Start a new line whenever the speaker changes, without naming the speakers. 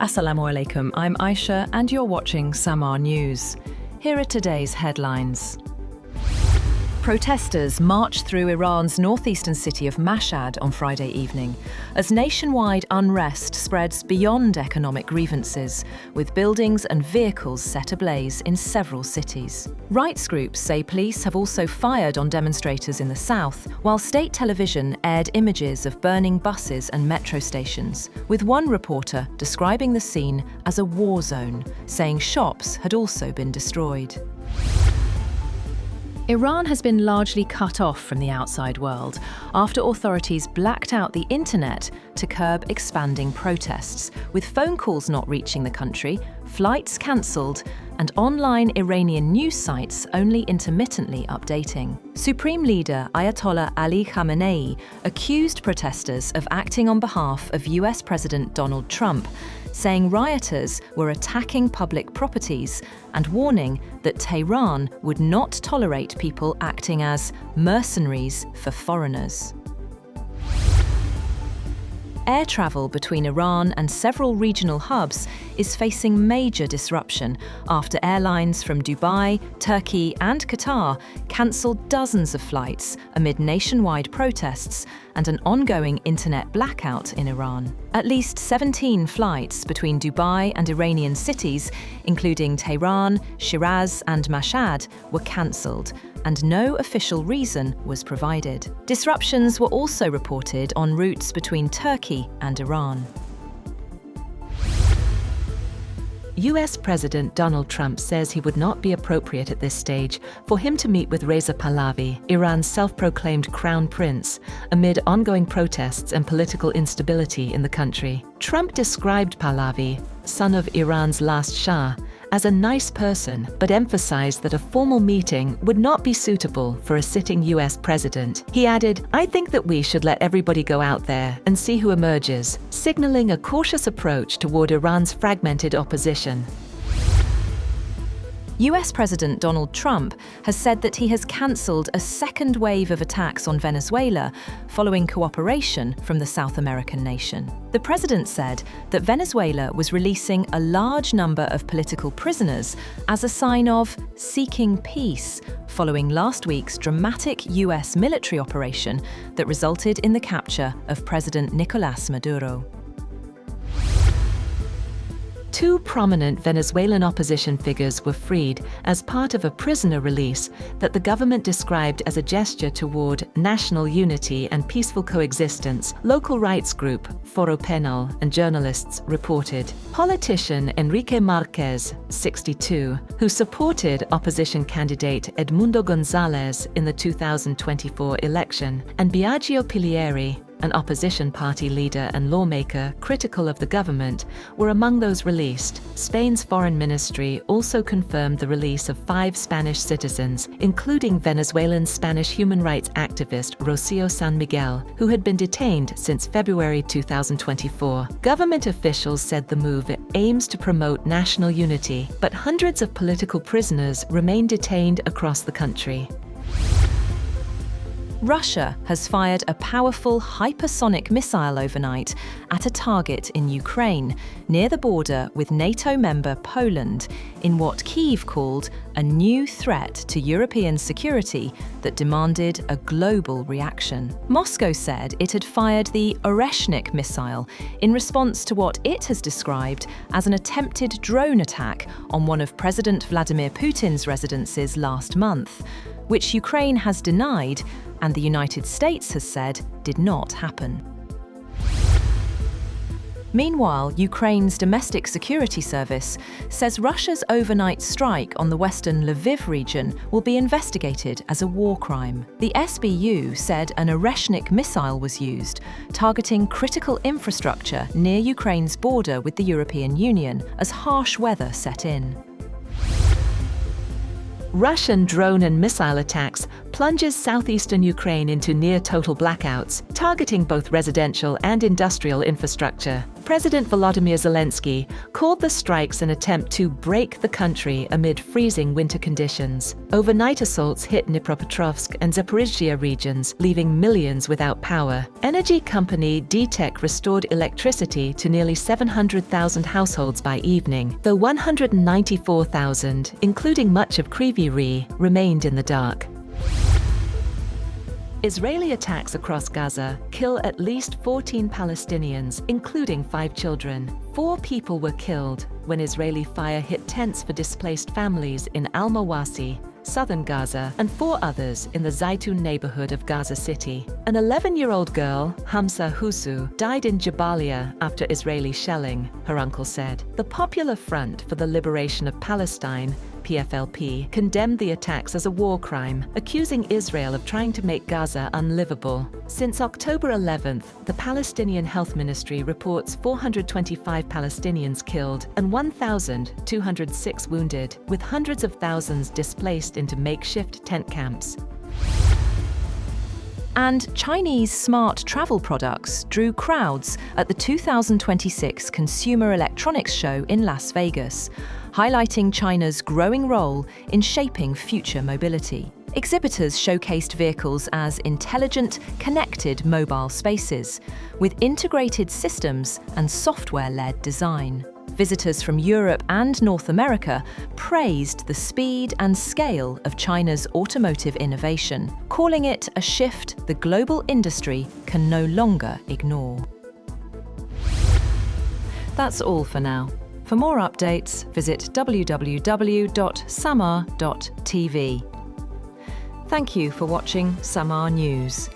Assalamu alaikum, I'm Aisha and you're watching Samar News. Here are today's headlines. Protesters marched through Iran's northeastern city of Mashhad on Friday evening as nationwide unrest spreads beyond economic grievances, with buildings and vehicles set ablaze in several cities. Rights groups say police have also fired on demonstrators in the south, while state television aired images of burning buses and metro stations, with one reporter describing the scene as a war zone, saying shops had also been destroyed. Iran has been largely cut off from the outside world after authorities blacked out the internet to curb expanding protests, with phone calls not reaching the country, flights cancelled, and online Iranian news sites only intermittently updating. Supreme Leader Ayatollah Ali Khamenei accused protesters of acting on behalf of US President Donald Trump, saying rioters were attacking public properties and warning that Tehran would not tolerate people acting as mercenaries for foreigners. Air travel between Iran and several regional hubs is facing major disruption after airlines from Dubai, Turkey and Qatar cancelled dozens of flights amid nationwide protests and an ongoing internet blackout in Iran. At least 17 flights between Dubai and Iranian cities, including Tehran, Shiraz and Mashhad, were cancelled, and no official reason was provided. Disruptions were also reported on routes between Turkey and Iran. US President Donald Trump says he would not be appropriate at this stage for him to meet with Reza Pahlavi, Iran's self-proclaimed crown prince, amid ongoing protests and political instability in the country. Trump described Pahlavi, son of Iran's last Shah, as a nice person, but emphasized that a formal meeting would not be suitable for a sitting US president. He added, "I think that we should let everybody go out there and see who emerges," signaling a cautious approach toward Iran's fragmented opposition. US President Donald Trump has said that he has cancelled a second wave of attacks on Venezuela following cooperation from the South American nation. The president said that Venezuela was releasing a large number of political prisoners as a sign of seeking peace, following last week's dramatic US military operation that resulted in the capture of President Nicolás Maduro. Two prominent Venezuelan opposition figures were freed as part of a prisoner release that the government described as a gesture toward national unity and peaceful coexistence, local rights group Foro Penal and journalists reported. Politician Enrique Marquez, 62, who supported opposition candidate Edmundo González in the 2024 election, and Biagio Pilieri, an opposition party leader and lawmaker critical of the government, were among those released. Spain's foreign ministry also confirmed the release of 5 Spanish citizens, including Venezuelan Spanish human rights activist Rocío San Miguel, who had been detained since February 2024. Government officials said the move aims to promote national unity, but hundreds of political prisoners remain detained across the country. Russia has fired a powerful hypersonic missile overnight at a target in Ukraine, near the border with NATO member Poland, in what Kyiv called a new threat to European security that demanded a global reaction. Moscow said it had fired the Oreshnik missile in response to what it has described as an attempted drone attack on one of President Vladimir Putin's residences last month, which Ukraine has denied and the United States has said did not happen. Meanwhile, Ukraine's domestic security service says Russia's overnight strike on the western Lviv region will be investigated as a war crime. The SBU said an Oreshnik missile was used, targeting critical infrastructure near Ukraine's border with the European Union as harsh weather set in. Russian drone and missile attacks plunges southeastern Ukraine into near-total blackouts, targeting both residential and industrial infrastructure. President Volodymyr Zelensky called the strikes an attempt to break the country amid freezing winter conditions. Overnight assaults hit Dnipropetrovsk and Zaporizhzhia regions, leaving millions without power. Energy company DTEK restored electricity to nearly 700,000 households by evening, though 194,000, including much of Kryvyi Rih, remained in the dark. Israeli attacks across Gaza kill at least 14 Palestinians, including 5 children. 4 people were killed when Israeli fire hit tents for displaced families in Al-Mawasi, southern Gaza, and 4 others in the Zaytun neighborhood of Gaza City. An 11-year-old girl, Hamza Husu, died in Jabalia after Israeli shelling, her uncle said. The Popular Front for the Liberation of Palestine, PFLP, condemned the attacks as a war crime, accusing Israel of trying to make Gaza unlivable. Since October 11th, the Palestinian Health Ministry reports 425 Palestinians killed and 1,206 wounded, with hundreds of thousands displaced into makeshift tent camps.
And Chinese smart travel products drew crowds at the 2026 Consumer Electronics Show in Las Vegas, highlighting China's growing role in shaping future mobility. Exhibitors showcased vehicles as intelligent, connected mobile spaces, with integrated systems and software-led design. Visitors from Europe and North America praised the speed and scale of China's automotive innovation, calling it a shift the global industry can no longer ignore. That's all for now. For more updates, visit www.samar.tv. Thank you for watching Samar News.